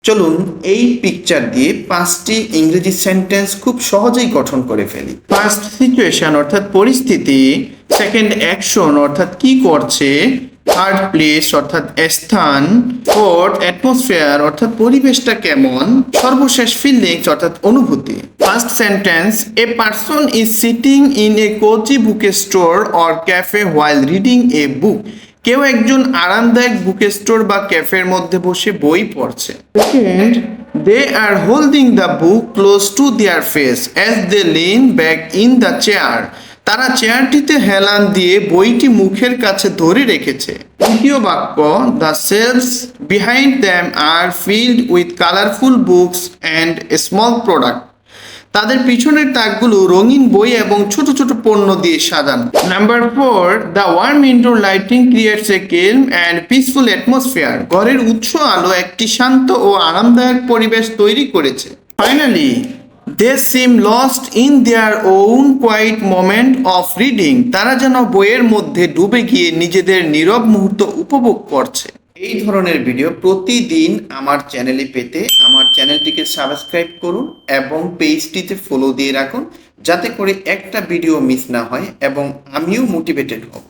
চলুন এই পিকচার দিয়ে 5টি ইংরেজি সেন্টেন্স খুব সহজেই গঠন করে ফেলি। ফার্স্ট সিচুয়েশন অর্থাৎ পরিস্থিতি, সেকেন্ড অ্যাকশন অর্থাৎ কি করছে, থার্ড প্লেস অর্থাৎ স্থান, ফোর্থ অ্যাটমসফিয়ার অর্থাৎ পরিবেশটা কেমন, সর্বশেষ ফিলিংস অর্থাৎ অনুভূতি। First sentence, a person is sitting in a cosy book store or cafe while reading a book. কেউ একজন আরামদায়ক বুক স্টোর বা ক্যাফের মধ্যে বসে বই পড়ছে। Second, they are holding the book close to their face as they lean back in the chair. তারা চেয়ারটিতে হেলান দিয়ে বইটি মুখের কাছে ধরে রেখেছে। তৃতীয় বাক্য, the shelves behind them are filled with colourful books and small product. তাদের পিছনের তাকগুলো রঙিন বই এবং ছোট ছোট পণ্য দিয়ে সাজানো। Number 4, the warm indoor lighting creates a calm and peaceful atmosphere. ঘরের উৎস আলো একটি শান্ত ও আরামদায়ক পরিবেশ তৈরি করেছে। Finally, they seem lost in their own quiet moment of reading. তারা যেন বইয়ের মধ্যে ডুবে গিয়ে নিজেদের নীরব মুহূর্ত উপভোগ করছে। এই ধরনের ভিডিও প্রতিদিন আমার চ্যানেলে পেতে আমার চ্যানেলটিকে সাবস্ক্রাইব করুন এবং পেজটিতে ফলো দিয়ে রাখুন, যাতে করে একটা ভিডিও মিস না হয় এবং আমিও মোটিভেটেড হব।